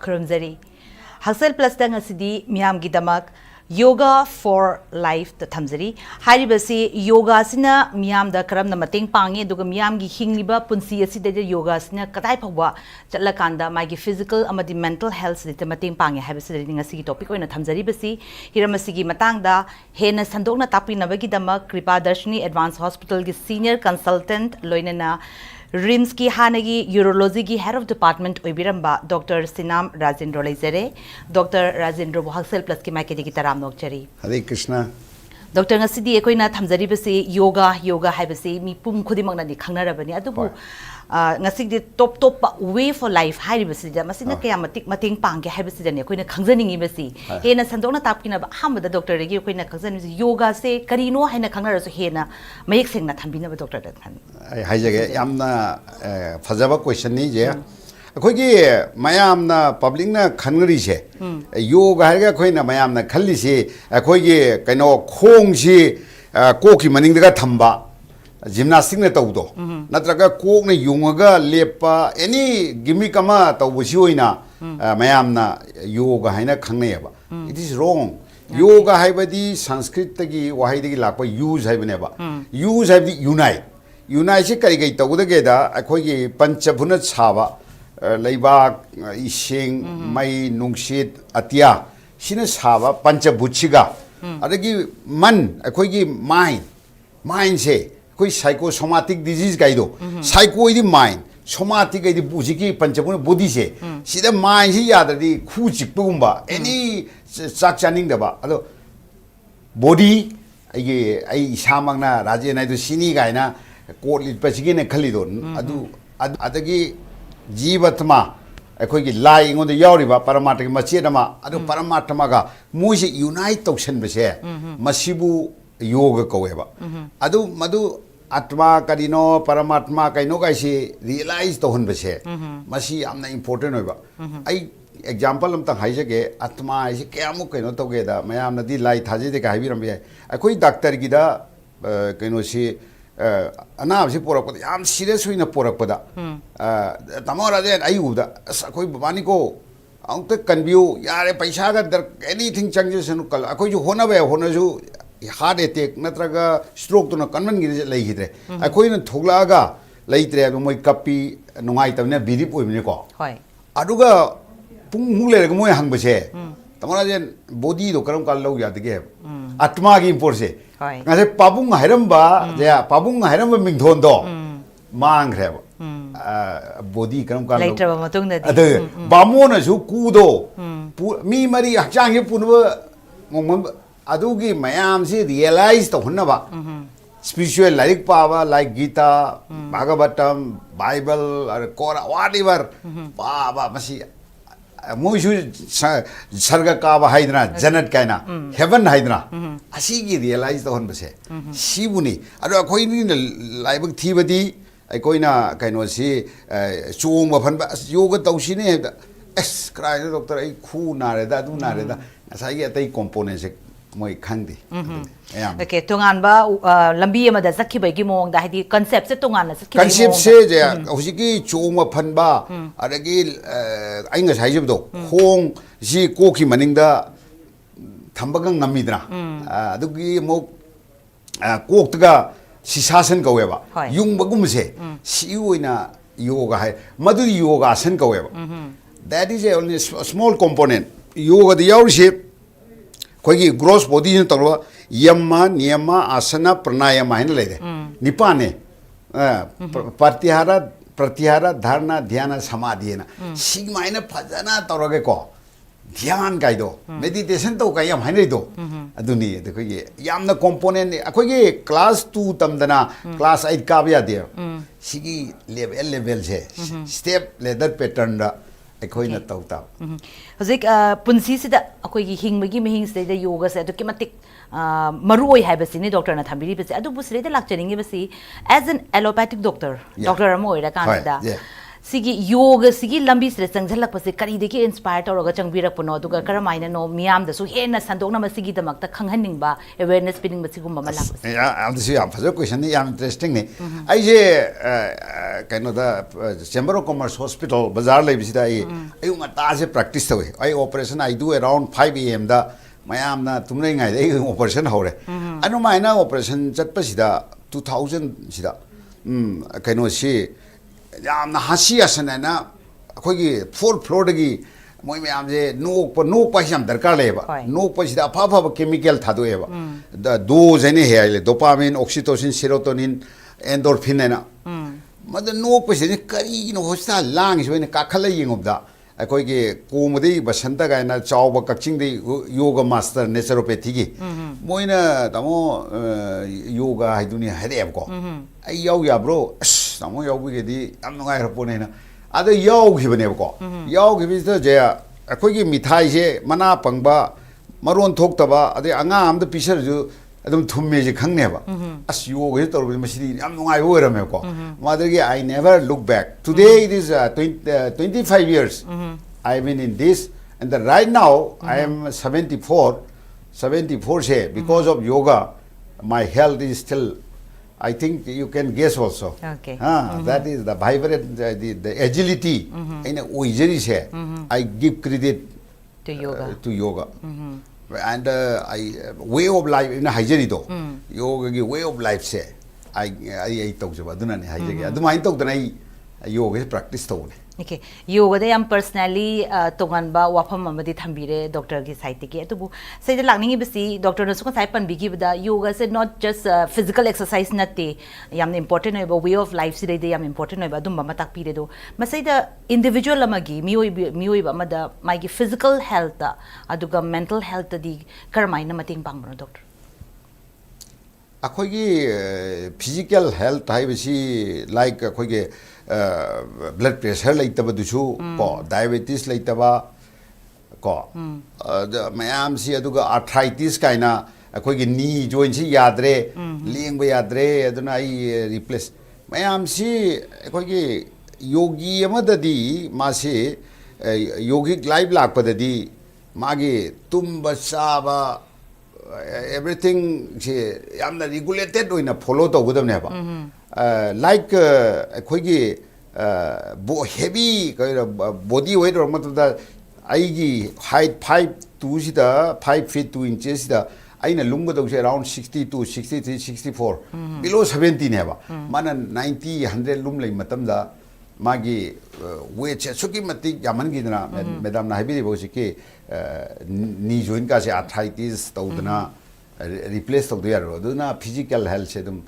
Kurumzari. HAKSHEL Plus dang asidi miyam gidamak Yoga for Life the Thamzari. Haribasi yoga sina miyam da karam na mating pangi duga miyam gi hingliba punsi asida yoga sina katai phagwa chatlakanda magi physical amadi mental health de mating pangi habasi ringa sigi topic oina thamzari basi hiramasi gi matang da hena sandokna tapina bagi damak Kripadashini Advanced Hospital gi senior consultant loinana RIMS ki hanagi Urology ki head of department oibiramba Dr. Sinam Rajendra Lezere Dr. Rajendra HAKSHEL Plus ki maikedi ki taram nokchari Hare Krishna Dr. ngasi ekoina thamjari basi yoga haibasi mi pum khudi magna ni khangnarabani adubu ngasi di top way for life haibasi da masina kaya mating pangge haibasi da ne ekoina khangjaningi basi hena sandona tapkina ba hamada doctor regi ekoina khangjani yoga se karino haina khangnarasu hena mayek sengna thambina ba doctor da than haijage yamna fajaba question ni je अखोगी मयामना public ना खनगरी से योग है अखोई ना मयामना खल्ली से अखोगी कनो खोंग से कोकी मनिंग दगा थंबा जिम्नास्टिक ने तौदो नत्रगा कोक ने युंगगा लेपा एनी गिमिक अमा तौबसी होइना मयामना योग है ना खंगनेबा इट इज रॉन्ग योग है बदी संस्कृत तगी वाही दगी लापा यूज है बनेबा यूज है यूनाइट से करी गई तौदगेदा अखोगी पंचभुन छाबा Laibak, Ishing, Mai, Nungshit, Atia, Sina Sava, Panchabuchiga. Adagi man, a quigi mind say, quite psychosomatic disease gaido. Psycho is the mind, somatic is the Buziki, Panchabuna Buddhise. See the mind here, the Kuchi Pumba, any suctioning the ba. Body, I Samana, Rajendra, Sini Gaina, Court Pachigan and Kalidon, Adagi. Jivatma, a quick lying on the Yoriba, Paramatic Machinama, Adu Paramatamaga, Musi unite Toxin Bese, Masibu Yoga Coeva. Adu Madu Atma Kadino, Paramatma, Kainogashi, realized the Hunbese. Masi am the important over. I example of the Hajake, Atma is a Kamuka together, Mayam the light Haji the Kaviram. A quick doctor Gida, Kenosi. Ana si porak pada, am serious huई ना porak pada. तमारा जे आयुदा, कोई बानी को, out तक कन्व्यू यारे पैसा का दर anything changes है नुकल, कोई जो होना जो heart attack नत्रगा stroke तो ना कन्वन गिरे लई हितरे, कोई ना थोगला आगा लई तेरे अब मोई कपी नुंगाई तब ने बीरी पोई मने को. आदुगा पुंग मुले रग मोई हंग बचे. तमारा जे body तो करम काल लोग याद के आत्मा की इंपोर्ट से. ngase pabung hairamba ja pabung hairamba mingthon do mang khreba body karam kan later ba matung da adu bamona su ku do mi mari hakchang ye punwa ngom adu gi mayam si realize to hunna ba spiritual like power like Gita Bhagavatam Bible or Quran whatever baba masi Moishu Sarga Kava Hydra, Janet Kaina, Heaven Hydra. Asigi realized the one base. Shibuni. I do a coin in the Libuk Tibadi, a coina Kainosi, Chum of Yoga Taushine, S. Cry Doctor A. Ku Nareda, do Nareda, as I get a components. Moi Kandi. Okay, Tunganba, Lambia Madazaki by Gimong, the concept set Tungan. Concept says, Osiki, Choma Panba, Aragil, Angus Hajibdo, Hong, Ji Koki Maninda, Tambagang Namidra, Dugi Mo Koktaga, Sisasan Goeva, Yung Bagumse, Siu in a yoga, Madu yoga San Goeva. That is only a small component. Yoga the Yorship. कोई gross body ने तोड़वा यम्मा नियमा आसना प्राणायाम है ना लेते निपाने प्रत्याहार धारणा ध्यान समाधि है ना सिग्मा है ना फजना तोड़ोगे को ध्यान का इधो मेडिटेशन तो कहीं हम है नहीं दो अदुनी देखो ये याम ना कंपोनेंट कोई ये क्लास 2 तमदना क्लास 8 का भी आती है सिगी लेवल से स्टेप लेदर पैटर्न रा कोई न तौता हजिक पुंसी से कोई हिंगमगी महिंग से योगा से तो किमतिक मरुओई है बसी ने डॉक्टर ना थंबिरी बसी अदु बुसरे दे लाक्चरिंग बसी एज एन एलोपैथिक डॉक्टर अमो ओइरा कानदा सिगी योग सिगी लंबी से चंगझलक पसे करी देखि इंस्पायर तौरगा चंगबिरक पनो दुगा करमाइना नो मियाम दसु हेना संदोकना मसिगी दमकता खंगहनिंगबा अवेयरनेस पिनिंग बसिगुम मला am this am fazar question ni am interesting ni ai je kind of the chamber of commerce hospital bazaar lai bisida ai ayu ngata je practice tawe ai operation I do around 5 am da mayam na tumnai ngai dai operation hore anu maina operation chatpa sida 2000 sida kind of si yamna hasi asana na akhoi 4th floor dagi moi mayam je nok pa hiam darkar leba nok pa sida pha pha chemical thado eba the dose any here dopamine oxytocin serotonin endorphin na mad nok pa sida kari no hosta lang is when kakhala yingom da akhoi ge komadi basanta ga na chawba kakching de yoga master naturopathy gi moina tamo yoga haiduni hareb ko ai yaw ya bro tamo yaw gi di am ngai rapone na ada yaw gi bane ko yaw gi bi to je akhoi gi mithai je mana pangba maron thok taba ade anga am da pisar ju adum thumme je khangne ba as yoga tor bi masidi am ngai oirame ko mother gi I never look back today it is 25 years I been in this and the right now I am 74 say because of yoga my health is still I think you can guess also okay that is the vibrant the agility in a oijeri say I give credit to yoga and I way of life in a hygiene do yoga gi way of life say I talk about aduna ne hygiene aduma talk dana yoga practice to ne okay yoga de am personally tongan ba wafam amadi thambire doctor gi site ki atubu sai de lagning bisi doctor no su sai pan bigi bada yoga se not just physical exercise natte yam important hoiba way of life si de yam important hoiba dum ma tak pire do masai da individual amagi mioi ba ma da mai gi physical health da aduga mental health di karmaina mating pangno doctor akhoi gi physical health hai bisi like akhoi gi blood pressure laitaba dusu ko diabetes laitaba ko mayam si aduga arthritis kaina akhoi gi knee joint si yadre lengba yadre aduna I replace mayam si akhoi gi yogi amadadi ma si yogic life lakpadadi magi tumba saba everything si yamna regulated oina follow tawgadamne ba like akhoi gi heavy body weight or matuda aigi height 5'2" sida 5 feet 2 inches sida aina lunga dawse around 62 63 64 below 70 ne ba mana 90 100 lum lai matam da magi weight suki mati yaman gi na madam na habi bo siki knee joint ka se arthritis tawdana replace tawdu yaro duna physical health se dum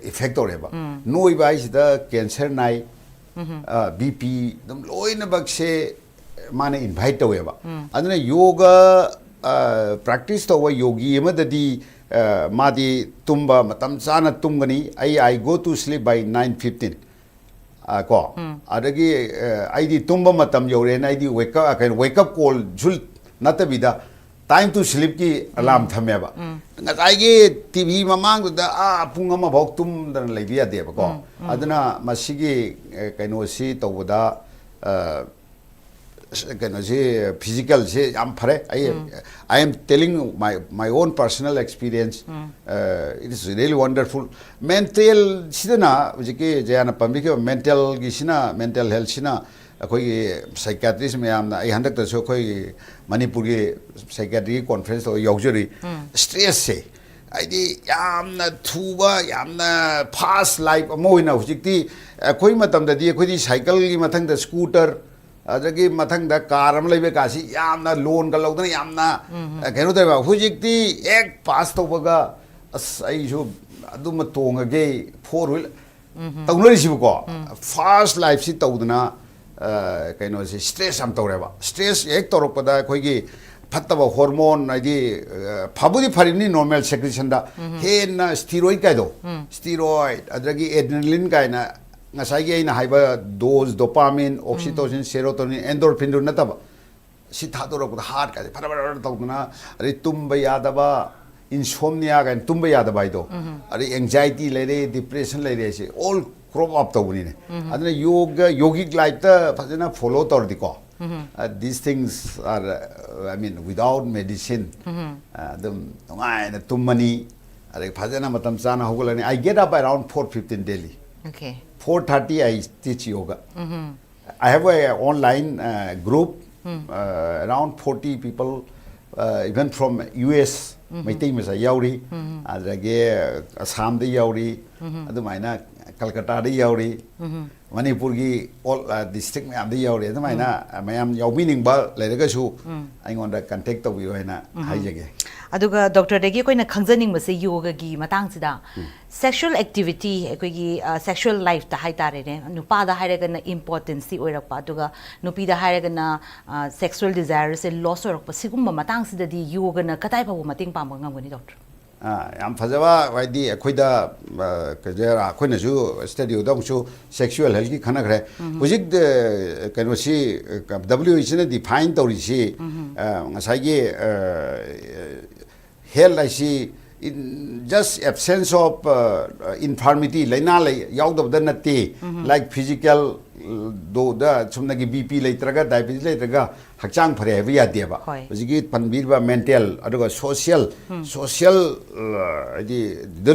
effect oreba noi bai sida cancer nai bp dum loina bakse mane invite taweba aduna yoga practice tawa yogi emadadi madi tumba matam chana tumgani I go to sleep by 9:15 ko adagi I tumba matam yore na I wake up call jul natabida time to sleep ki alarm thameba ngai gi tv mamang da pung ama bok tum dan leibi ade ba ko aduna masigi kaino si tawda kaino si physical se am phare I am telling my own personal experience it is really wonderful mental sidana jiki jana pambiki mental gi sina mental health sina akhoi psychiatrist mayam na I handak ta so khoi Manipur gi psychiatry conference to yaujari stress se aidi yamna thuba yamna fast life amoina hujikti akhoi matam da di akhoi cycle gi mathang da scooter adagi mathang da car am leibe ka si yamna loan ka lodana yamna keno da hujikti ek pass to baga ai jo aduma tonga ge four wheel tawnari si ko fast life si tawdana kaino si stress am tawreba stress ek torokpada khoi gi phattaba hormone adi phabudi pharini normal secretion da hen steroid kai do steroid adragi adrenaline kai na ngasai gi na haiba dose dopamine oxytocin serotonin endorphin do nataba si thadorokda heart kai phara tawduna ari tumba yadaba insomnia kan tumba yadaba ido ari anxiety lere depression lere si all crop up tawni ne adna yoga yogic life ta phajana follow tawdi ko these things are I mean without medicine them ngai na tumani are phajana matam chana hogolani I get up around 4:15 daily. Okay. 4:30 I teach yoga. I have a online group around 40 people even from US maitai masa yauri adage Assam da yauri adumaina Calcutta da yauri Manipur gi all district mayam da yauri adumaina mayam yaumining ba leiraga su aingonda contact taw yu haina haijage aduga doctor degi koina khangjaning mase yoga gi matang sida sexual activity ekoi sexual life ta hai tare ne nupa da hairaga na importance ti oirakpa aduga nupi da hairaga na sexual desire se loss orakpa sigumba matang sida di yoga na katai pa mating pam ngamgani doctor yam phajaba waidi khoida kajera khoina ju study da su sexual health ki khana khare hujik kano si WHO ne define tori si ngasai gi health like si in just absence of infirmity laina lai yaudab da natti like physical do da chumna gi BP leitraga diabetes leitraga hakchang phare have ya deba hujigi panbir ba mental aduga social di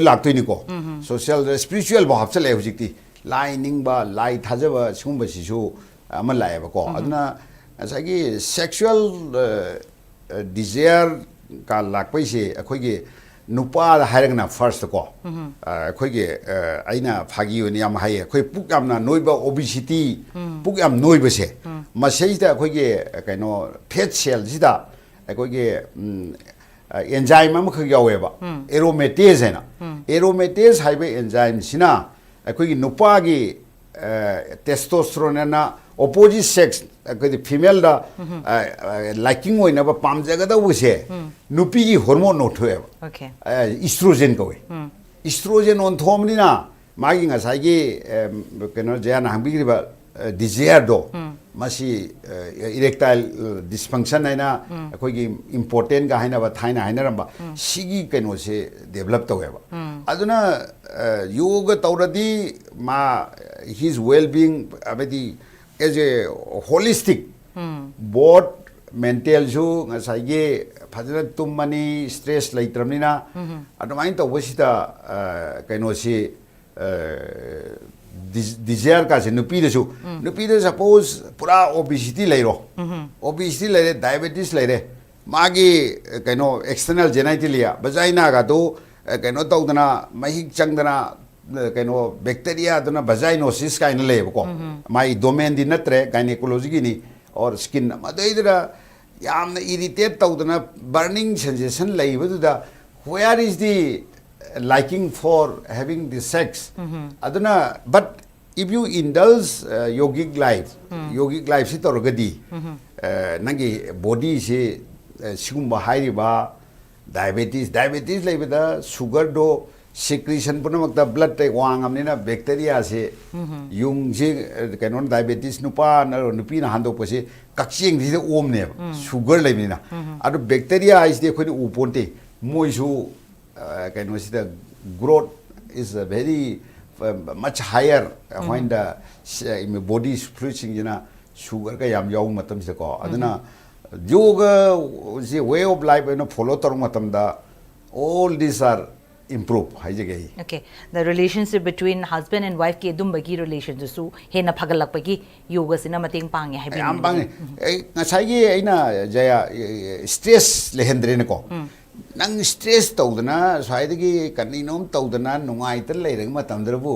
laktoi ni ko social spiritual ba hapsale hujikti lining ba lai thajaba sumba sisu amal lai ba ko aduna asagi sexual desire ka lakpai se akhoi gi nupa da hairagna first ko akhoi gi aina phagi oni am hai akhoi puk amna noiba obesity puk am noiba se masei da akhoi gi kaino fat cell sida akhoi gi enzyme am khag yawe ba aromatase na aromatase haibe enzyme sina akhoi gi nupa gi testosterone na opposite sex the female da liking oina ba pam jaga da use nupi gi hormone no thoe okay estrogen ko estrogen on thomni na magi nga sai gi keno jana hambi ba desire do masi erectile dysfunction aina koi gi important ga haina ba thaina haina ramba sigi keno se develop to ba aduna yoga tawradi ma his well being abadi as a holistic both mental ju ngasai ge phajana tumani stress laitramnina adumain to wasita kaino si desire ka se nupi de suppose pura obesity lairo obesity laire diabetes laire magi kaino external genitalia vagina ga to kaino tawdana mahik changdana kaino bacteria dona vaginosis kaina lebo ko mai domain di natre gynecology gi ni or skin madaidra yamna irritate tawdana burning sensation laibu da where is the liking for having the sex aduna but if you indulge yogic life si torgadi nangi body se sigumba hairiba diabetes laibu da sugar do secretion punamakta blood te wangamnina bacteria se yung je kanon diabetes nupa na nupi na hando pose kakching di omne sugar laimina adu bacteria is de khoni uponte moisu kanon sida growth is very much higher when the body is producing jina sugar ka yam yaw matam se ko aduna yoga is a way of life follow tor matam da all these are improve haijage okay the relationship between husband and wife ke dumbagi relations su hena phagalakpagi yoga sina mating pangi habi am bang ngasai gi aina jaya stress lehendre ne ko nang stress tawdana saide gi kaninom tawdana nungai tar leireng matam drabu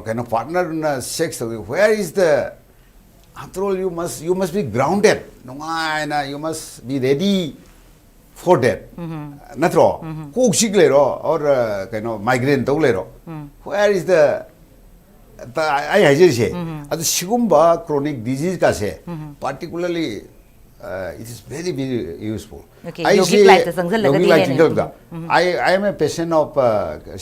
kana partner na sex where is the after all you must be grounded nungai na you must be ready for that natro ko sik lero or kaino migraine to lero where is the I hajer se adu sigumba chronic disease ka se particularly it is very useful okay yogic life sangjal lagadi I am a patient of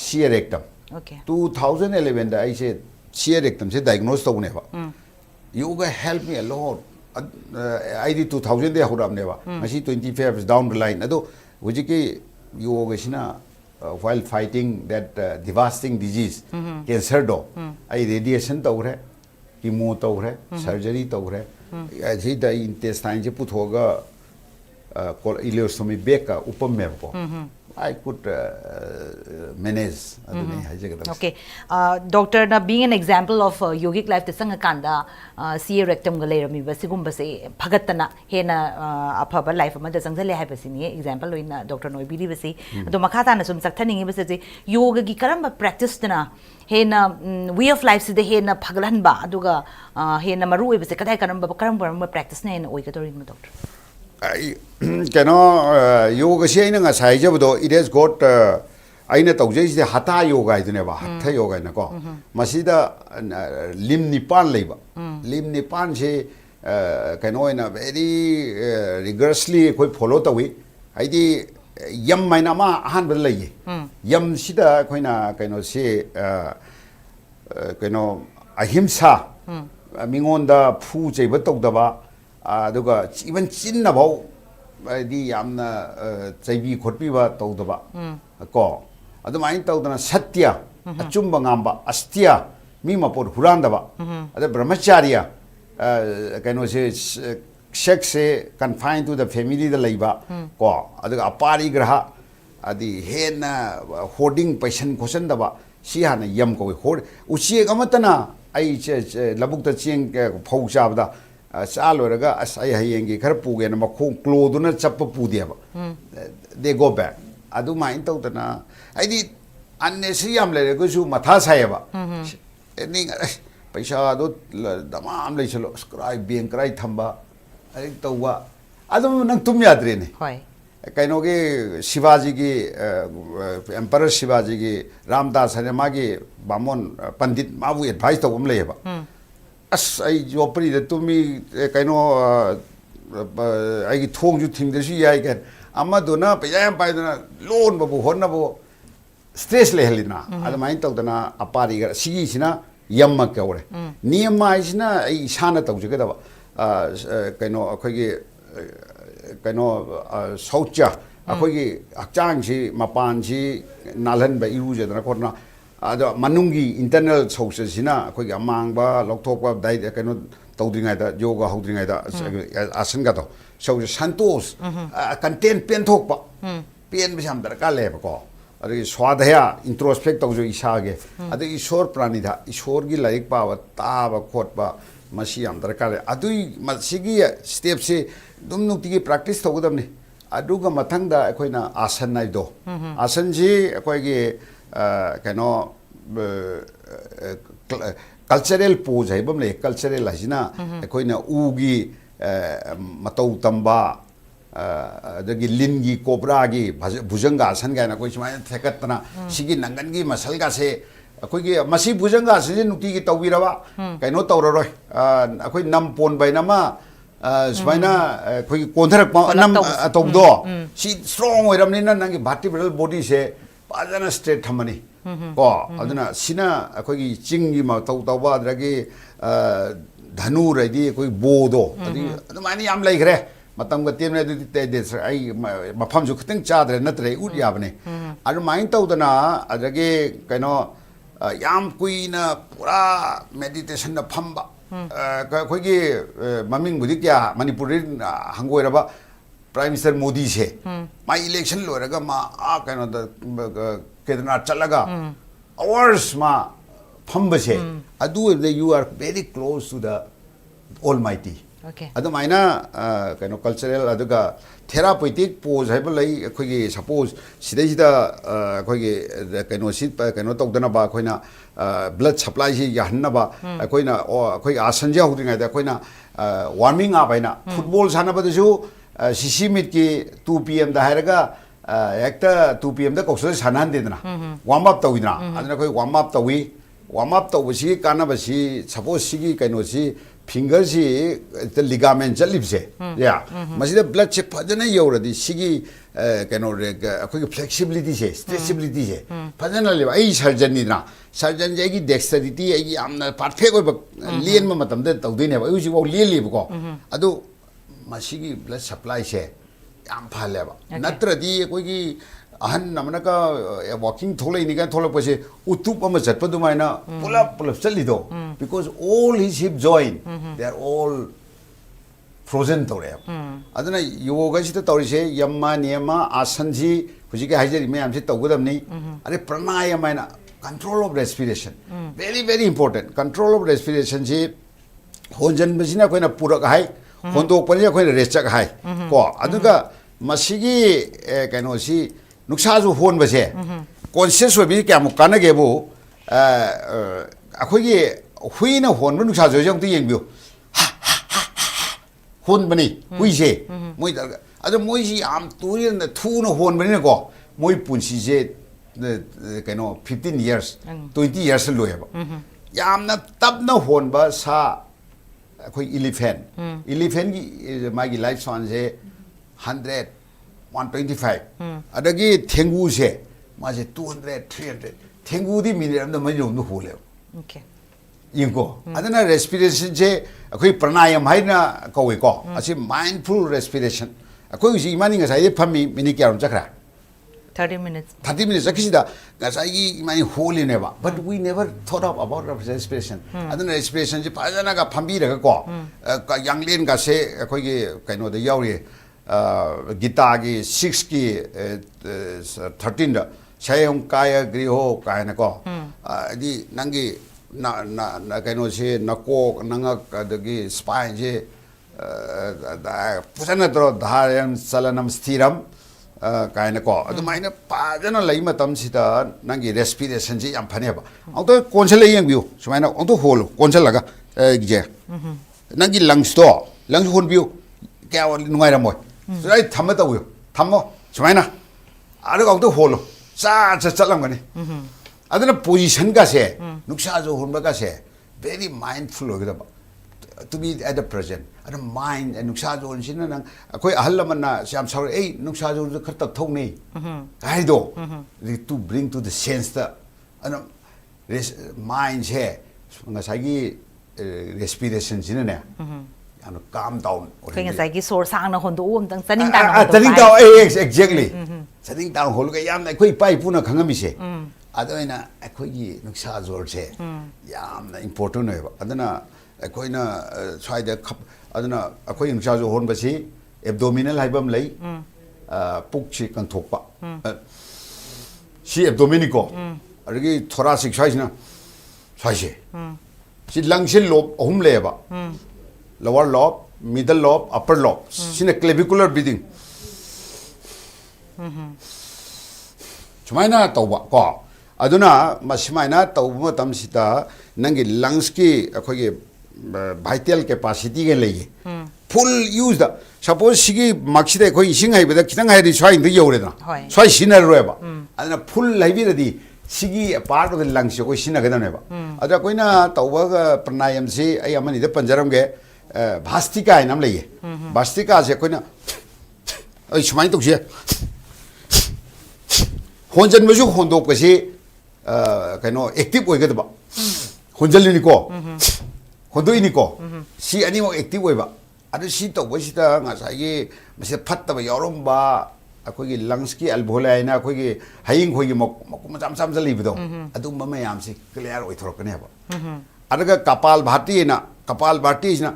C rectum okay 2011 da I say C rectum se diagnosed to ne ba yoga helped me a lot I did 2000 de horam neba masi 25 is down the line ado hujiki yoga sina while fighting that devastating disease cancer do ai radiation tawre chemo tawre surgery tawre ji da intestine je puthoga ileostomy bag ka upamme ko I could manage. Okay. Doctor, na being an example of yogic life, the sangakanda, see rectum galera mi basigum base, pagatana, hena apaba life, mother sangale hypasini, example in Dr. Noibidi basi, the Makata and some satanic basi, yoga gikaramba practice na, hena way of life, the hena pagalanba, aduga, hena maru, basi katakaramba, karamba practice na in oikatorin, doctor. Yoga saying as I jabdo, it has got aina tawjay the hatha yoga iduneba, hatha yoga na ko. Masida lim nipan leba. Lim nipan se kano in a very rigorously koi follow the way. I di yam mainama hanbel lay. Yam sida koina kano se kano ahimsa. Mingonda fu jaybatok daba. Aduga even chinna bau di yamna chaibi khotpi ba tawdaba ko adumai tawdana satya achumba ngamba astya mi mapor hurandaba ada brahmacharya kaino se sex se confined to the family da laiba ko aduga apari graha adi hena hoarding patient question daba si hana yam ko hord uchi gamatana ai labuk ta ching phau chabda Saluraga, as I hangi Karpug and Macon Cloduna Chapa Pudiaba. They go back. I do mind Totana. I did unnecessary amle go to Matasayaba. Ending Paisha, the Mam Lachelo, scribe being cried Tamba. I think Tawa. I don't know to me adrene. Why? Kainoge Shivaji, Emperor Shivaji, Ramdas Hanemagi, Bamon, Pandit Mavu advised of Umleba. As I operated to me, I know I told you think the she I get Amaduna, Payam by the loan Babu Honabo stress Lehelina, at the mind of the Apari, Sisina, Yamma Kaure. Niama is na a Shana Tawjaka, Socha, Akogi, Akjanji, Mapanji, Nalan by Iruja, the Rakona. Manungi internal sources na koi amang ba lokthok ba dai kano tawdringai da yoga hodringai da asan ga to so santos content pen thok ba pen bisam darkar le ba ko adi swadhya introspect taw jo isa ge adi ishor prani da ishor gi laik pa ba ta ba khot ba masi am darkar le adu masigi step se dum nukti gi practice tawdam ni adu ga mathang da koi na asan nai do asan ji koi gi kano cultural pose hai bamle cultural hasina koina ugi matau tamba dagi lingi cobra gi bhujanga asan ga na koi smai thekatna sigi nangan gi masal ga se koi gi masi bhujanga asan nukti gi tawirawa kaino tawroroi akoi nam pon bai nama smaina koi kontharak nam tawdo si strong oiramni na nangi vertebral body se pajana straight thamani ko aduna sina akoi chingi ma tawba dragi dhanu radi koi bodo adi adumani yam lai gre matam ga temne du te de ai mafam ju khitang chadre natre ud yabne adu main tawdana adagi kaino yam kuina pura meditation na phamba koi gi maming budi kya manipurin hangoiraba Prime Minister Modi se my election loraga ma kaino da Kedarnath chalaga hours ma phamba se adu you are very close to the Almighty. Okay. Adu maina kaino cultural aduga therapeutic pose hai balai khoi gi suppose sidai sida khoi gi kaino sit kaino tawdana ba khoina blood supply ji yahanna ba khoina khoi asan ja hudinga da khoina warming up aina football sana ba ju Sishimit ki 2 PM da hairaga ekta 2 PM da kokso sanan dedna warm up tawina adna koi warm up tawisi kana basi suppose sigi kaino si finger si the ligament jalibse ya masida blood check phajana yoradi sigi kaino koi flexibility se stretchability se phajana le ai surgeon ni na surgeon je gi dexterity ai amna perfect oi lien ma matam da tawdine ba uji wo lien le ko adu masigi blood supply se yam phale ba natradi koi gi ahan namana ka walking thole ni kan thole pase utup ama chatpa du maina pull up chali do because all his hip joint they are all frozen to re aduna yoga si to tori se yamma niyama asan ji huji ke haijari me am se to gudam ni are pranayama na control of respiration very very important control of respiration ji honjan basina koina purak hai hondok pani koina rechak hai ko aduga masigi kaino si nuksa ju hon base conscious we bi kya kana ge bu akhoi gi hui na hon bu nuksa jo jong ti yeng biu hon bani hui je moi da adu moi ji am turi na thu na hon bani ko moi punsi je kaino 15 years 20 years lo ya ba yam na tab na hon ba sa akhoi elephant gi magi life span je 100 125 adagi thengu se ma je 200 300 thengu di minute am da mai jom no hole okay ingo adana respiration je akhoi pranayam haina koi ko asi mindful respiration akhoi ji imani nga sai phami minute kya rom chakra 30 minutes 30 minutes akisida nga sai gi imani hole ne ba but we never thought of about respiration adana respiration je phajana ga phambi ra ko yanglen ga se akhoi gi kaino da yauri gita gi 6 ki 13 da sayong kaya griho kaina ko di nangi na kaino se nako nanga dagi spine je pusana tro dharyan salanam sthiram kaina ko adu maina pajana lai matam sita nangi respiration je yam phane ba auto konsel yeng biu sumaina auto hol konsel laga je nangi lungs hon biu kya nungai ra moi so ai thamma ta biu thammo sumaina aru auto hol sa chalam gani adana position ka se nuksa jo hon ba ka se very mindful ogida ba to be at the present and mind and nuksa jo sin na akoi ahal lamana syam saur ei nuksa jo khar tak thong nei ai do to bring to the sense the and mind he nga sai gi respiration sin na and calm down kai nga sai gi sor sang na hon do um tang chaning down exactly chaning down hol ga yam na koi pai puna khangami se adana akoi gi nuksa jor se yam na important hai adana akoi na swai da khap adana akoi nuksa jo hon ba si abdominal haibam lai puk chi kan thok pa si abdomen ko argi thoracic swai na swai se si lung se lob hum le ba lower lobe middle lobe upper lobe sine clavicular breathing chumaina tawba ko aduna masimaina tawba tam sita nangi lungs ki akhoi vital capacity ge lei full use da suppose sigi maksida khoi ising hai bada kitang hai ri swai ndi yore da swai sinar ro ba aduna full lai bi di sigi part of the lungs ko sina ga da ne ba ada koina tawba ga pranayam si ai amani da panjaram ge bhastika nam lei bhastika se koina ai swai to se honjan meju hondok ka se kaino active oi ga da ba honjal ni ko hondoi ni ko si ani mo active oi ba adu si to bo si ta nga sai gi mase phatta ba yorom ba akoi gi lungs ki alveoli na akoi gi haing khoi gi mok macam macam jali bido adu ma yam si clear oi thorok ne ba adaga kapal bhati na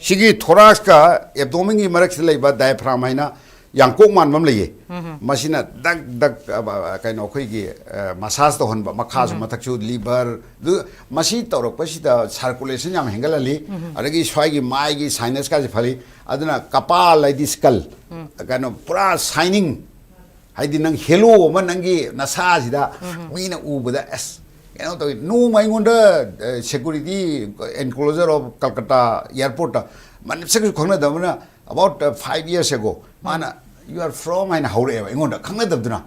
sigi thorax ka abdomen gi marak se leiba diaphragm haina yangkok man mam leye masina dak kaino khoi gi massage to hon ba makha su mathak chu liver du masi torok pasida circulation yam hengalali adagi swai gi mai gi sinus ka je phali aduna kapal like this skull kaino pura shining haidi nang hello ma nangi nasa sida mina ubada as you know no mai ngonda security enclosure of Calcutta airport man security khongna damna about 5 years ago mana you are from and how ingonda khangna dabduna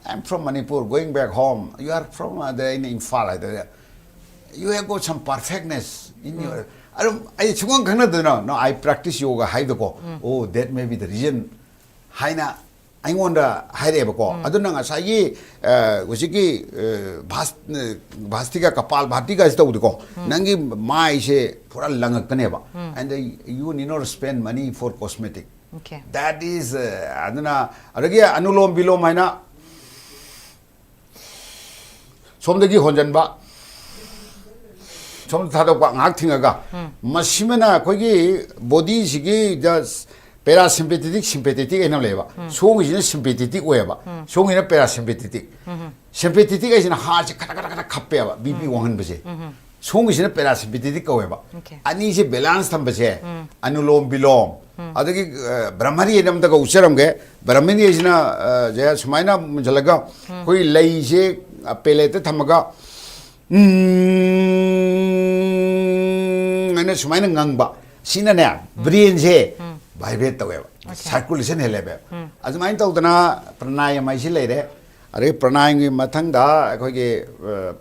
I'm from Manipur going back home you are from in Imphal you have got some perfectness in your I chungong khangna dabna no I practice yoga haida ko oh that may be the reason haina aingonda haireba ko aduna nga sai usiki bhastika kapal bhatika sto ko nangi mai se pura langakane ba and you need not spend money for cosmetic Okay. That is aduna adagi anulom bilom haina somdagi honjanba som thado kwa ngak thingaga masimena kogi body sigi just parasympathetic sympathetic ena leba song is sympathetic weba song is parasympathetic sympathetic is in heart kata kata kata khappeba bp wangan bese song is parasympathetic weba ani se balance tham bese anulom bilom adagi brahmari enam daga ucharam ge brahmani is na jaya sumaina jalaga koi lai se pele te thamaga ana sumaina ngangba sina ne brain se vibrate taweba circulation helebe azmain tawdana pranayam ai silere are pranayam gi mathang da khoi ge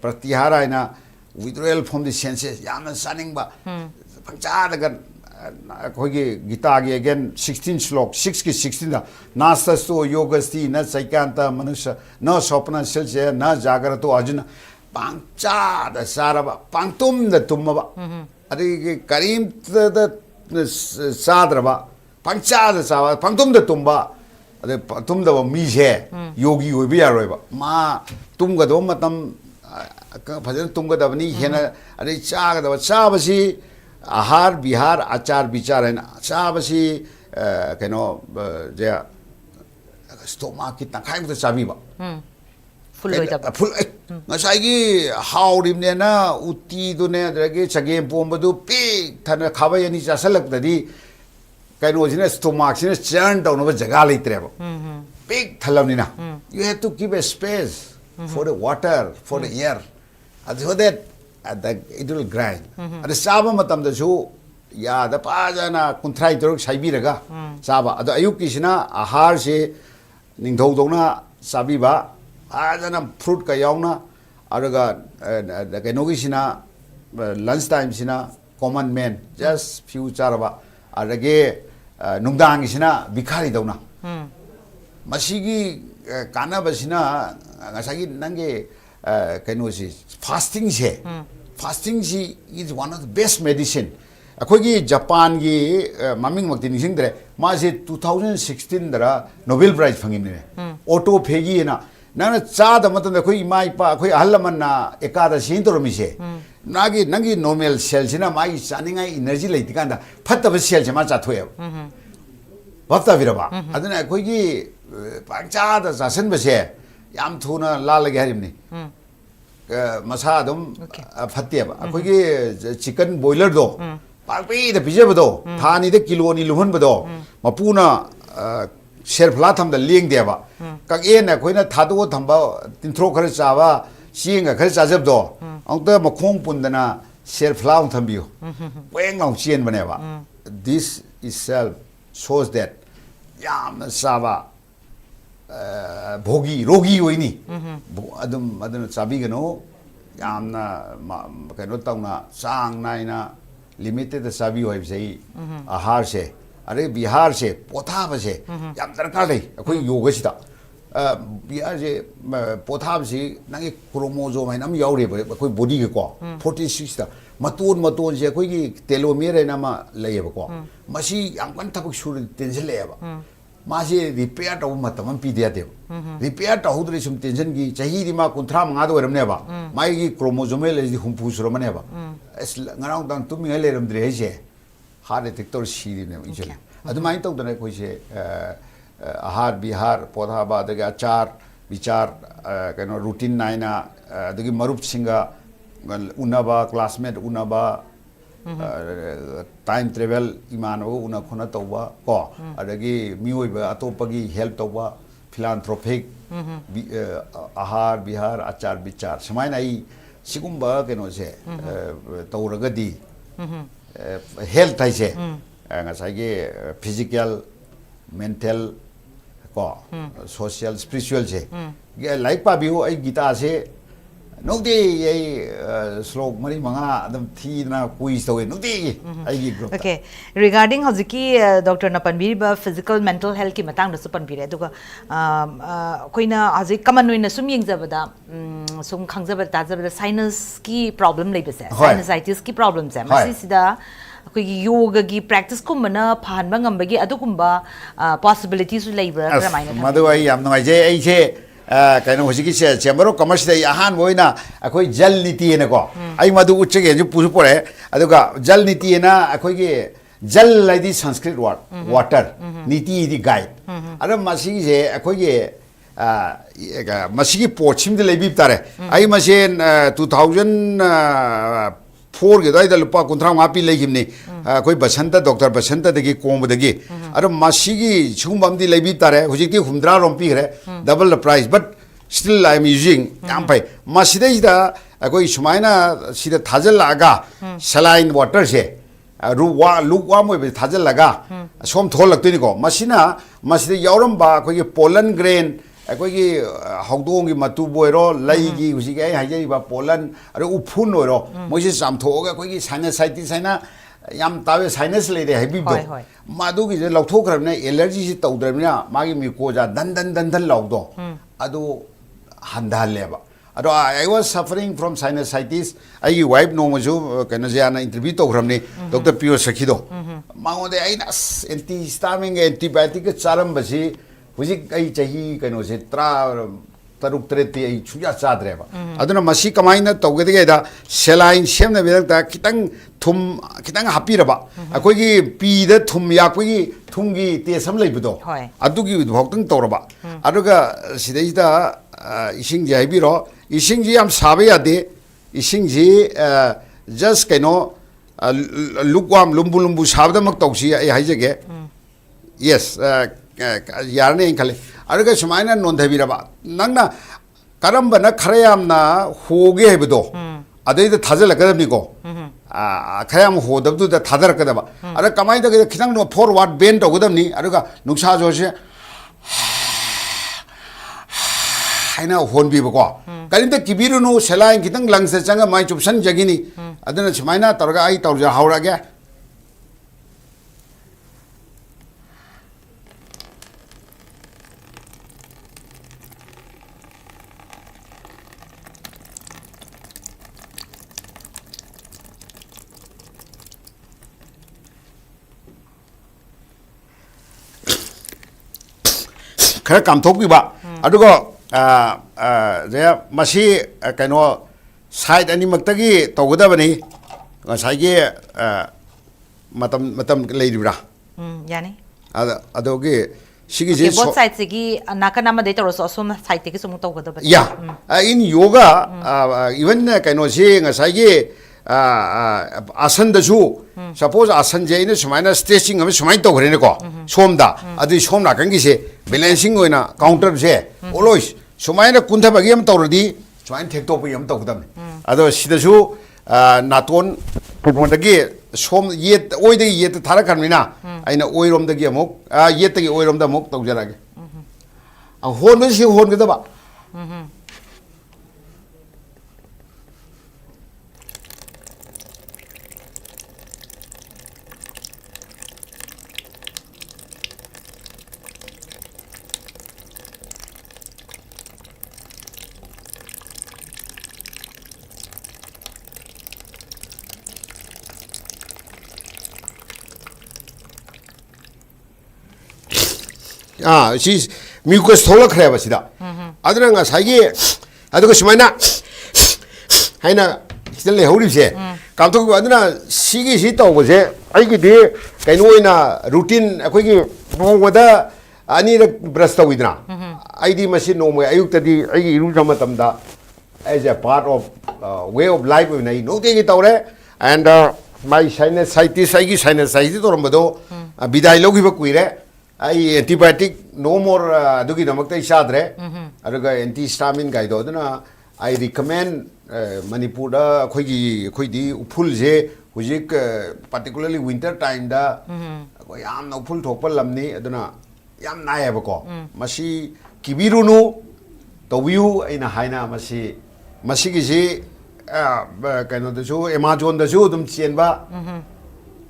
pratyahara ina withdrawal from the senses yamna saning ba pangcha daga khoi ge gita gi again 16 slok 6 ki 16 da nastasto yogasti na saikanta manusha na sopna silse na jagrato ajuna pangcha da saraba pangtum da tumma are ge karim da sadraba pangcha sa pangtum da tumba ade tum da mi je yogi oi bi yaroi ba ma tum ga do matam phajan tum ga da bani hena ade cha ga da cha ba si ahar bihar achar bichar hai cha ba si kaino je stomach ki takai mu cha bi ba full loi da full ngasai gi haurim ne na uti du ne adagi chage pomba du pi thana khaba yani cha salak da di kaino jine stomach sine churn down over jaga leitre ba big thalamni na you have to give a space for the water for the air so that it will grind ada saba matam da su ya da pa jana kunthrai dorok saibi raga saba ada ayuk kisina ahar se ningthau dona sabi ba ajana fruit ka yauna araga kaino kisina lunch time sina common man just few charaba arage nungdang isina bikhari dauna masigi kana basina ngasagi nange kaino si fasting si is one of the best medicine akogi Japan gi maming makti nising dre ma se 2016 dara Nobel Prize phangimne autophagy na nana cha da matam da khoi mai pa khoi ahalaman na ekada sin to mi se nagi nangi normal cell sina mai chaningai energy leiti kanda phatta ba cell se ma cha thoye bapta viraba aduna khoi gi pangcha da jasan ba se yam thuna la lage harimni masa dum phatte ba khoi gi chicken boiler do pakpi da pije ba do thani da kilo ni luhun ba do mapuna shelf tham da ling de ba kak en na khoina thadu thamba tinthro khar chawa singa khar chajab do angta makhong pundana shelf la thambiu weng long chien bane ba this itself shows that yam saba bhogi rogi hoini adum chabi gano yamna kaino tauna sang naina limited sabi hoi sei ahar se are bihar se potha ba se yam darkar dei akoi yoga sida bihar se potha ba si nangi chromosome nam yaure ba akoi body ge ko 46 da matun se akoi gi telomere na ma lei ba ko masi yam kan thapuk sur tension le ba ma se repair taw matam pi dia de repair taw hudre sum tension gi chahi ri ma kunthra manga do ram ne ba mai gi chromosome le di humpu sur ma ne ba es ngarang dang tu mi le ram dre he se heart detector shiri ne injel adumai tau dana koi se ahar bihar podha ba daga achar vichar kaino routine naina dagi marup singa unaba classmate unaba time travel iman o una khona tawba ko adagi mioi ba atopagi help tawba philanthropic ahar bihar achar vichar samai nai sigumba kaino se tawragadi health hai se ngasai ge physical mental ko social spiritual se ge like pa biu ai gita se nokdi ai slok mari manga adam thi na quiz to nokdi ai gi group okay regarding hojiki Dr. Napanbiri ba physical mental health ki matang da supan bire duga koina hoji common noina sum yengzabada sum khangjaba tajaba sinus ki problem leibase sinusitis ki problem se masi sida ꯑꯩꯈꯣꯏꯒꯤ ꯌꯣꯒꯒꯤ ꯄ꯭ꯔꯦꯛꯇꯤꯁꯀꯨꯝꯕꯅ ꯐꯍꯟꯕ ꯉꯝꯕꯒꯤ ꯑꯗꯨꯒꯨꯝꯕ ꯄꯣꯁꯤꯕꯤꯂꯤꯇꯤꯁꯨ ꯂꯩꯕ꯭ꯔꯥ ꯀꯔꯝꯥꯏꯅ ꯃꯗꯨ ꯑꯩ ꯌꯥꯝ ꯅꯨꯡꯉꯥꯏꯖꯩ ꯑꯩꯁꯦ ꯀꯩꯅꯣ ꯍꯧꯖꯤꯛꯀꯤꯁꯦ ꯆꯦꯝꯕꯔ ꯑꯣꯐ ꯀꯃꯔꯁꯇ ꯑꯩ ꯑꯍꯥꯟꯕ ꯑꯣꯏꯅ ꯑꯩꯈꯣꯏ ꯖꯜ ꯅꯤꯇꯤꯅꯀꯣ ꯑꯩ ꯃꯗꯨ ꯎꯠꯆꯒꯦꯅꯁꯨ ꯄꯨꯁꯨ ꯄꯨꯔꯛꯑꯦ ꯑꯗꯨꯒ ꯖꯜ ꯅꯤꯇꯤꯅ ꯑꯩꯈꯣꯏꯒꯤ ꯖꯜ ꯍꯥꯏꯗꯤ ꯁꯪꯁꯀ꯭ꯔꯤꯠ ꯋꯥꯔꯗ ꯋꯥꯇꯔ ꯅꯤꯇꯤ ꯍꯥꯏꯗꯤ ꯒꯥꯏꯗ ꯑꯗꯣ ꯃꯁꯤꯒꯤꯁꯦ ꯑꯩꯈꯣꯏꯒꯤ ꯃꯁꯤꯒꯤ ꯄꯣꯠꯁꯤꯃꯗꯤ ꯂꯩꯕꯤꯕ ꯇꯥꯔꯦ ꯑꯩ ꯃꯁꯦ 2004ꯒꯤ ꯑꯗꯨꯋꯥꯏꯗ ꯂꯨꯄꯥ 35 ꯄꯤ ꯂꯩꯈꯤꯕꯅꯤ ꯑꯩꯈꯣꯏ ꯕꯁꯟꯇ ꯗꯣꯛꯇꯔ ꯕꯁꯟꯇꯗꯒꯤ ꯀꯣꯡꯕꯗꯒꯤ ꯑꯗꯣ ꯃꯁꯤꯒꯤ ꯁꯤꯒꯨꯝꯕ ꯑꯃꯗꯤ ꯂꯩꯕꯤꯕ ꯇꯥꯔꯦ ꯍꯧꯖꯤꯛꯇꯤ 60 ꯔꯣꯝ ꯄꯤꯈ꯭रे double the price but still I am using ꯌꯥꯝ ꯐꯩ ꯃꯁꯤꯗꯩꯁꯤꯗ ꯑꯩꯈꯣꯏ ꯁꯨꯃꯥꯏꯅ ꯁꯤꯗ ꯊꯥꯖꯤꯜꯂꯛꯑꯒ saline waterꯁꯦ ꯂꯨꯛ ꯋꯥꯝ ꯑꯣꯏꯕꯁꯦ ꯊꯥꯖꯤꯜꯂꯒ ꯁꯣꯝ ꯊꯣꯛꯂꯛꯇꯣꯏꯅꯤꯀꯣ ꯃꯁꯤꯗ ꯌꯥꯎꯔꯝꯕ ꯑꯩꯈꯣꯏꯒꯤ ꯄꯣꯂꯟ ꯒ꯭ꯔꯦꯟ ꯑꯩꯈꯣꯏꯒꯤ ꯍꯧꯗꯣꯡꯒꯤ ꯃꯇꯨꯕꯨ ꯑꯣꯏꯔꯣ ꯂꯩꯒꯤ ꯍꯧꯖꯤꯛꯀꯤ ꯑꯩ ꯍꯥꯏꯖꯔꯤꯕ ꯄꯣꯂꯟ ꯑꯗ ꯎꯐꯨꯟ ꯑꯣꯏꯔꯣ ꯃꯣꯏꯁꯦ ꯆꯥꯝꯊꯣꯛꯑꯒ ꯑꯩꯈꯣꯏꯒꯤ ꯁꯥꯏꯅꯁꯥꯏꯇꯤꯁ ꯍꯥꯏꯅ ꯌꯥꯝ ꯇꯥꯕꯦ ꯁꯥꯏꯅꯁ ꯂꯩꯔꯦ ꯍꯥꯏꯕꯤꯕꯗꯣ ꯃꯗꯨꯒꯤꯁꯦ ꯂꯧꯊꯣꯛꯈ꯭ꯔꯕꯅꯤꯅ ꯑꯦꯂꯔꯖꯤꯁꯤ ꯇꯧꯗ꯭ꯔꯕꯅꯤꯅ ꯃꯥꯒꯤ ꯃꯤꯀꯣꯖꯥ ꯗꯟ ꯂꯥꯎꯗꯣ ꯑꯗꯨ ꯍꯟꯊꯍꯜꯂꯦꯕ ꯑꯗꯣ I was suffering from sinusitis ꯑꯩꯒꯤ ꯋꯥꯏꯐ ꯅꯣꯡꯃꯁꯨ ꯀꯩꯅꯣꯁꯦ ꯌꯥꯝꯅ ꯏꯟꯇꯔꯚ꯭ꯌꯨ ꯇꯧꯈ꯭ꯔꯕꯅꯤ ꯗꯣꯛꯇꯔ ꯄꯤꯌꯣ ꯁꯈꯤꯗꯣ ꯃꯉꯣꯟꯗ ꯑꯩꯅ ꯑꯦꯟꯇꯤ ꯍꯤꯁꯇꯥꯃꯤꯟ ꯑꯦꯟꯇꯤꯕꯥꯏꯑꯣꯇꯤꯛꯀ ꯆꯥꯔꯝꯕꯁꯤ ꯍꯧꯖꯤꯛ ꯑꯩ ꯆꯍꯤ ꯀꯩꯅꯣꯁꯦ 13 ꯑꯩ ꯁꯨꯡꯆꯥ ꯆꯥꯗ꯭ꯔꯦꯕ ꯑꯗꯨꯅ ꯃꯁꯤ ꯀꯃꯥꯏꯅ ꯇꯧꯒꯗꯒꯦꯗ ꯁꯦꯂꯥꯏꯟ ꯁꯦꯝꯅꯕꯒꯤꯗꯃꯛꯇ ꯈꯤꯇꯪ ꯊꯨꯝ ꯈꯤꯇꯪ ꯍꯥꯞꯄꯤꯔꯕ ꯑꯩꯈꯣꯏꯒꯤ ꯄꯤꯗ ꯊꯨꯝ ꯌꯥꯛꯄꯒꯤ ꯊꯨꯝꯒꯤ ꯇꯦꯁ ꯑꯃ ꯂꯩꯕꯗꯣ ꯑꯗꯨꯒꯤ ꯐꯥꯎꯇꯪ ꯇꯧꯔꯕ ꯑꯗꯨꯒ ꯁꯤꯗꯩꯁꯤꯗ 이싱지 하이비로 이싱지 ꯌꯥꯝ 사ꯕ 야데 이싱지 just 그노 lukewarm lumbu 사ꯕ다막 tꯧ시 ꯑꯩ 하이제게 yes 야르네 인칼레 아르가 수마이나 논대비라바 낭나 까람바나 카라얌나 호게 해버도 아데이다 타절락거든니고 카얌 호답도다 타절락거든바 아르 까마이다 그냥 너 forward bend 오거든니 아르가 눅사 조시 하이나 혼비버고 그런데 기비르노 셀라인 기등 랑세장가 많이 좀 선적이니 아드나 주마이나 떨어가 아이 떨어져 하오라게 그래 감독비바 아두고 제가 맛이 그노 사이드 아니막다기 또그다버니 사이게 마탐 레이디브라 야네 아도기 시기지 both sides 기 나카나마 데이터로서 좀 사이트기 좀 또그다버니 야 in yoga even 그노시 사이게 아선다주 suppose 아선제이는 수마이나 스트레칭 하면 수마이 또 그러네고 솜다 아주 솜 나간 기세 밸런싱 거이나 카운터제 always 수마이나 군타바기 하면 떠오르디 수마이나 택도부이 하면 떠오르다네 아도 시다주 나톤 부분다기 솜 예 오이데기 예 타락하면이나 아이나 오이롬다기 목 예다기 오이롬다 목 떠오르라게 혼은 시 혼거다 봐 시 미국에서 돌아가야 버시다. 아들은가 사기 아들고 심하나 하이나 기다려 해오리세. 감독이 아들나 시기 시다고 보세. 아이기 뒤 개노이나 루틴 거기 뭐보다 아니라 브러스타고 있나. 아이디 마시 노모 아육다디 아이기 이루 잠았답니다. as a part of way of life 나 이 노게기 떠오래 and my sinusitis 아이기 sinusitis 돌아보도 비다이 로기버 꾸이래. I antibiotic no more dugi namakta isadre aruga antihistamine gaido aduna I recommend Manipur da khoidi upul je hujik particularly winter time da ko yam na upul thokpal lamni aduna yam nai ba ko masi kibirunu towiu aina haina masi gi ji kaino da ju Amazon da ju dum chenba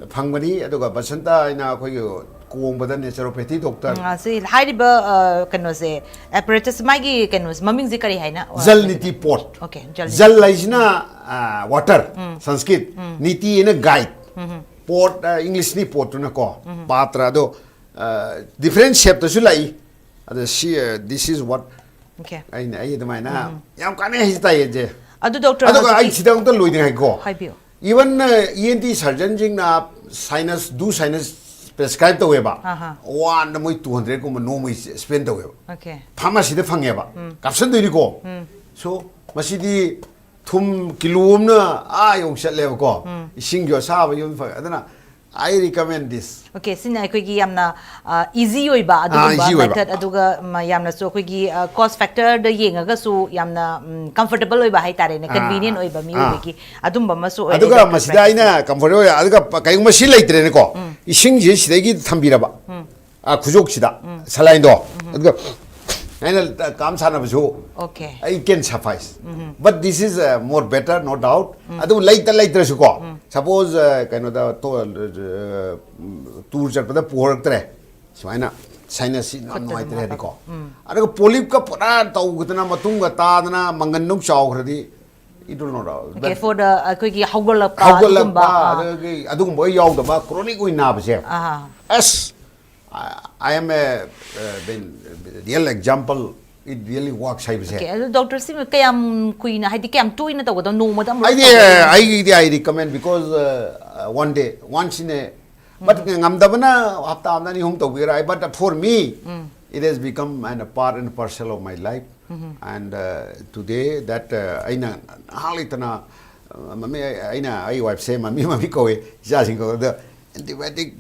phangmani aduga basanta aina khoi कुओंबदा naturopathy doctor से हाइरिबा कनोसे apparatus मागी कनोस ममिंग जे करी हैना जल नीति pot जल लाइजना water Sanskrit नीति इन guide pot English ni pot na ko patra do different shape to sulai this is what okay ai the mai na yam kane hi ta ye je adu doctor adu ai sidang to loi ding ko haibio even ENT surgeon jing na sinus prescribe to weba one moi 200 ko no moi spend to weba okay pharmacy de phang ba caption do ni ko so masidi thum kilom na yong chat le ko ising yo sa ba yom fa adana I recommend this. Okay, sinai koi gi yamna easy oi ba adu method aduga yamna so koi gi cost factor da yenga ga su yamna comfortable oi ba hai tare ne convenient oi ba mi oi gi adum ba ma so oi aduga masida ina comfortable aduga kai ma sil leitre ne ko ising ji sidagi thambira ba khujok sida salai do aduga aina kam sana ba so okay I can suffice but this is more better no doubt adu later su ko suppose kind of the tour chart pada porak tre suaina sinus no ai tre ko adu polyp ka pura tau gutna matung ga ta na mangan nuk chaw khradi it will not okay for the koi gi hogol ba adu boy yaw da ba chronic oi na ba se as I am a real example. It really works. Okay, Doctor Sim, kayam kuina, hadi kayam tuina to goda no madam. I recommend because one day, once in a, but ngamdabana hafta amdani hum to gira. But for me, it has become a part and parcel of my life. And today that aina halitana, mami aina I wife say mami kowe jasing ko the. Antibiotic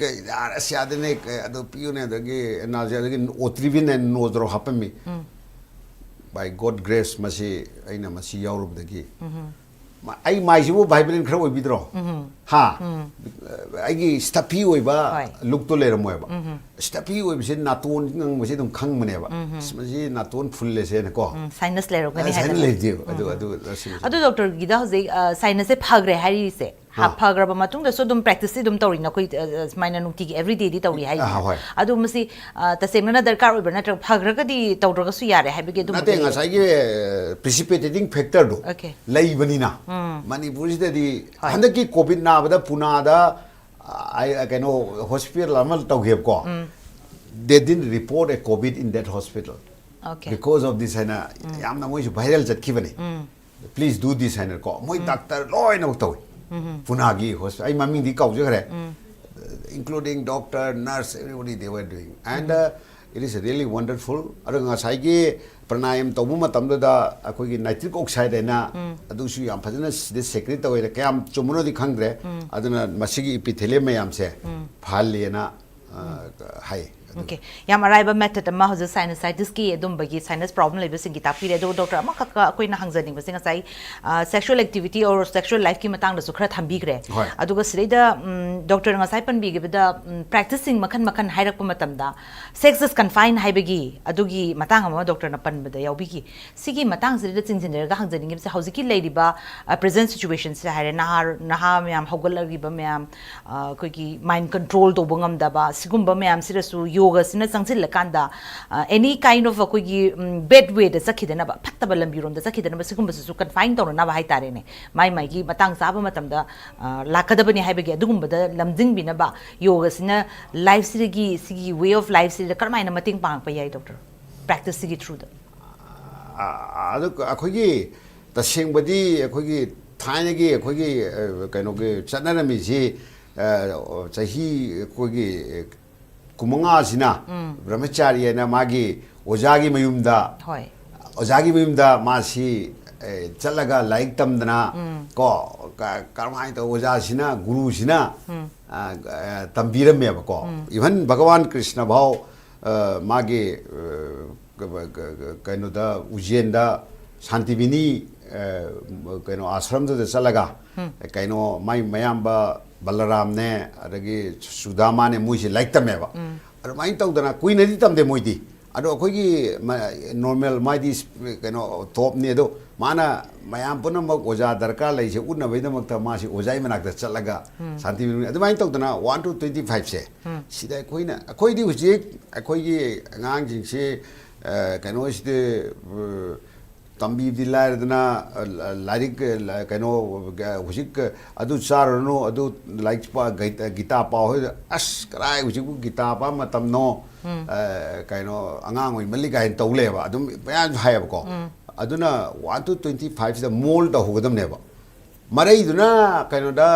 asiadene adu piune dagi nausea dagi otrivin and nodro hapami by God grace masi aina masi yaurub dagi ai mai jibu vibrant khra oibidro ha ai gi stuffy oiba look to leram oiba stuffy oibse naton ngang masi dum khang mane ba masi naton fulle se ne ko sinus lero gani hai adu doctor gida hoje sinus se phagre hari se ha phagraba matung da so dum practice dum tori na koi maina nukti gi every day di tori hai adu masi tasemna na darkar oiba na phagra ka di tawdra ga su yare hai be ge dum nate nga sai gi precipitating factor do lai bani na Manipur is the handaki COVID na bada Pune da I can know hospital amal tau heb ko they didn't report a COVID in that hospital because of this na yam na moi viral chat ki bani please do this na ko moi doctor loi na tau Pune gi hospital ai mami di kau je khare including doctor nurse everybody they were doing and it is really wonderful aranga sai gi pranayam tobu matam da akoi gi nitric oxide na adu su yam phajana this secret toy kayam chumuno di khangre aduna masigi epithelium yam se phal lena hai okay yam arrival method ma hoje sinusitis ki edum bagi sinus problem lebe singi ta pire do doctor ama ka koi na hangjaning ba singa sai sexual activity or sexual life ki matang da su khra thambi gre aduga sreida doctor nga sai pan bi ge da practicing makhan hairak pa matam da sex is confined hai bagi adugi matang ama doctor na pan ba da yaw bi ki sigi matang sreida chinjin ga hangjaning se hoje ki lady ba present situation se haire na myam hogol ri ba myam koi ki mind control to bangam da ba sigum ba myam sira su yoga sina sangsil lakanda any kind of koi gi bed way da sakhidana ba phattaba lambirom da sakhidana ba sigum ba su confine to na ba hai tare ne mai gi matang sa ba matam da lakada bani hai ba gi adugum ba da lamjing bi na ba yoga sina life sigi way of life sigi karmai na mating pang pa yai doctor practice sigi through da adu akhoi gi taseng badi akhoi gi thaina gi akhoi gi kaino gi chanana mi ji chahi akhoi gi kumanga sina brahmacharya na magi ojagi mayumda ojagi mayumda masi chalaga like tamdana ko karmai to oja sina guru sina tambiram me ko even Bhagavan Krishna bhau magi kaino da ujenda santibini kaino ashram da chalaga kaino mai mayamba Balaram ne adagi Sudama ne muisi like tameba adu mai tawdana kuina di tamde moidi adu akoi gi normal mai di kaino top ne do mana mayam puna mak oja darkar lai se unna bai da makta ma si ojai manak da chalaga santi adu mai tawdana 1 to 25 se sida koina akoi di uji akoi gi ngang jing se kaino iste tambi di lairna larik kaino hujik adu charno adu like pa gita pa ho as krai hujik gita pa matam no kaino angang oi mali gain tole ba adum bayan hai ba ko aduna 1 to 25 the mold da hogadam ne ba marai duna kaino da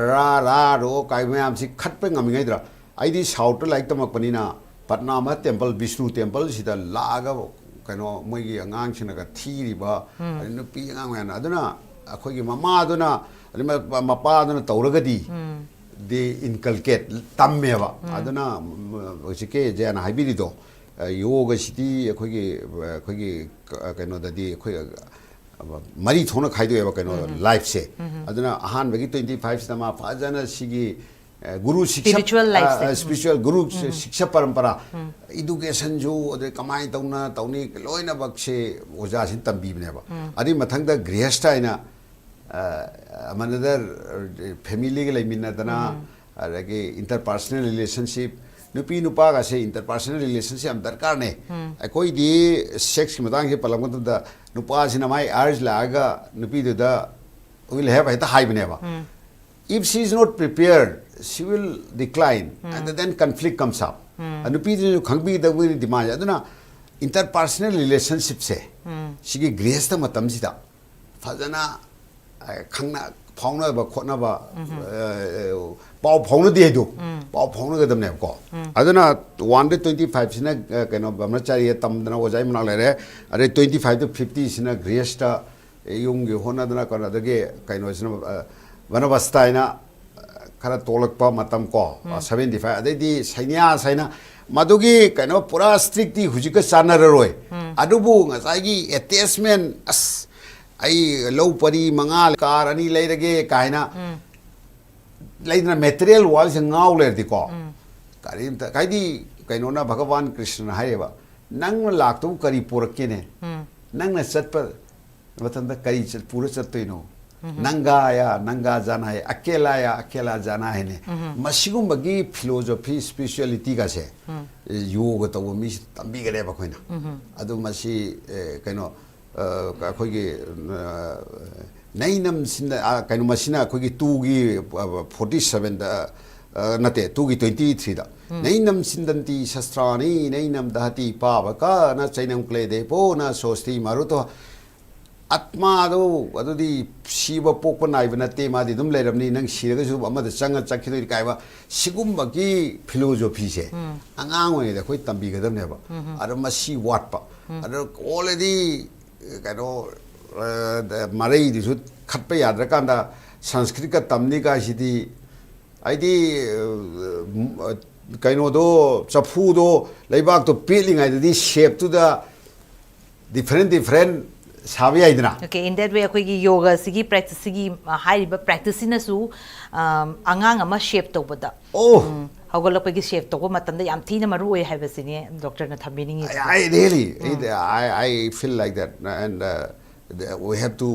ra ro kai mayam si khat pe ngami ngai dra ai di south like tamak panina patna ma temple Vishnu temple sida laga kaino moigi angang china ka thiri ba no pi angang man aduna akhoi gi mama aduna mapa aduna tauragadi they inculcate tamme ba aduna sike jana haibiri do yoga city akhoi gi kaino da di akhoi mari thona khaido ba kaino life se aduna ahan bagi 25 sama fajana sigi guru shiksha spiritual guru shiksha parampara education jo ade kamai tauna tauni loina bakse oja sin tambi ne ba adi mathang da grihastha ina another family ge leimina dana age interpersonal relationship nupi nupa ga se interpersonal relationship am darkar ne koi di sex ki matang he palam da nupa sina mai urge la ga nupi da will have eta high bne ba if she is not prepared she will decline and then conflict comes up and nupi ju khangbi da wi demand aduna interpersonal relationship se sigi grihastha matam sida fajana khangna phawna ba khotna ba pau phawna de do pau phawna ga dam ne ko aduna 125 sina kaino brahmachari tam dana ojai mna le re are 25 to 50 sina grihastha yung ge hona dana kana da ge kaino sina vanavastha ina khara tolakpa matam ko 75 adai di sainya saina madugi kaino pura strictly hujika chanararoi adubu ngasai gi attachment as ai low pari mangal kar ani leirage kaina leidna material wal se ngau lerdi ko karim ta kaidi kaino na bhagavan krishna haeba nang laktu kari purakke ne nang na satpa matanda kari chat pura chattoino nanga jana hai akela jana hai ne masigum bagi philosophy spirituality ga se yoga to mi tambi gare ba khoina adu masi kaino khoi gi nainam sin kaino masina khoi gi 2 gi 47 da nate 2 gi 23 da nainam sindanti shastrani nainam dahati pavaka na chainam kle de po na sosti maruto atma do adudi shiba pokpa naiba nate ma di dum leiramni nang shiraga su amada changa chakhido kaiba sigumba gi philosophy se angang oi da khoi tambi gadam ne ba ara masi watpa ara already kaino marai di su khatpa yadra kanda sanskrit ka tamni ka sidi aidi kaino do chafu do leibak to peeling ai di shape to the different sabi aidna okay in that way akoi gi yoga sigi practice sigi high practice na su angang ama shape to boda hagol pa gi shape to ko matam da yam thina maru oi haiba sini doctor na thambining I really I feel like that and we have to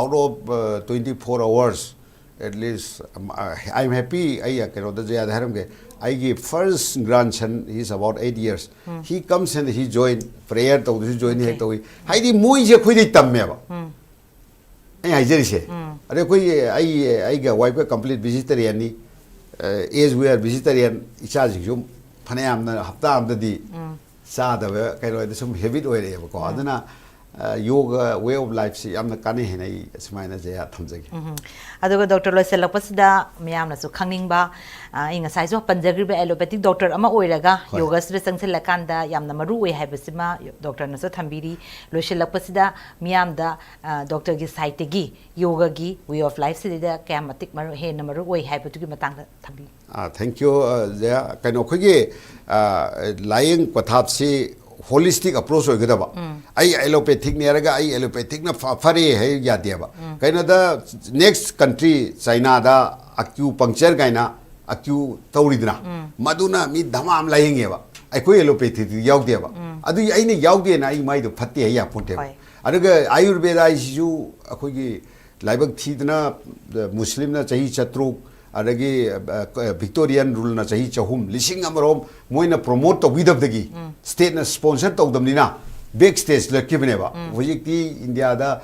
out of 24 hours at least I'm happy I can the jaya dharam ge I give first grandson he is about 8 years he comes and he join prayer to join he to hai di moi je khoi di tamme ba ai jeri se are koi I ga wife complete vegetarian ni as we are vegetarian icha ji jum phane am na hafta am da di sa da kai ro da sum habit oi re ba ko adana yoga way of life si amna kani henai smaina jaya thamjagi aduga doctor lo selapasida miyam na su khangning ba inga sai jo panjagri ba allopathic doctor ama oiraga yoga sre sangse lakanda yamna maru oi haibasima doctor na so thambiri lo selapasida miyam da doctor gi site gi yoga gi way of life si da kamatik maru he na maru oi haibatu gi matang da thambi thank you jaya kaino khogi lying pathap si holistic approach oi gadaba ai allopathic ne raga ai allopathic na fare hai ya deba kaina da next country China da acupuncture kaina acu tauridna maduna mi dhamam lying eba ai koi allopathic yaw deba adu ai ne yaw de na ai mai do phatte ya ponte aduga ayurveda isu akoi gi laibak thidna muslim na chahi chatruk adagi Victorian rule na chahi chahum lising amarom moina promote to widab dagi state na sponsor to damni na backstage lakibneba hojikti India da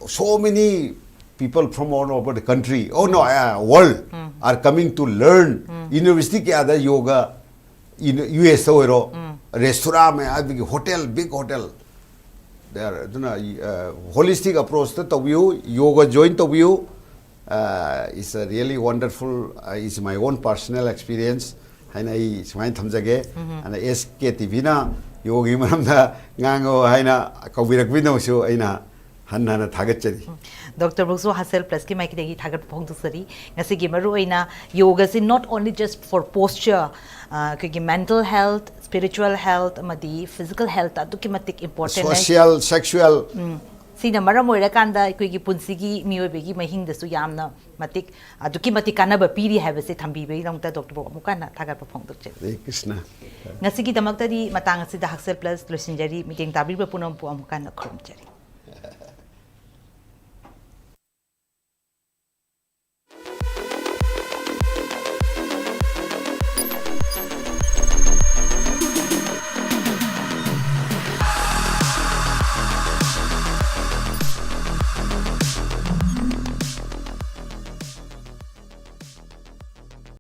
so many people from all over the country world are coming to learn university ke ada yoga in US oiro restaurant mein hotel big hotel there holistic approach to you yoga join to you is a really wonderful is my own personal experience haina I smai thamjage and SKTV na yogi maramda ngango haina kawirak bino su aina hanna thagachari Dr. Brukso HAKSHEL Plus ki maiki degi thagat phongdusari ngasi gi maru oina yoga is not only just for posture ki mental health spiritual health amadi physical health aduki matik important social sexual sina maram oira kanda ki punsi gi miyobe gi mahing dasu yamna matik aduki matik kanaba piri have se thambi be longta Dr. Bok mukana thagat phongdukche Krishna ngasi gi damakta di matang asida HAKSHEL Plus losinjari meeting tabir ba punam pu amukana khurumjari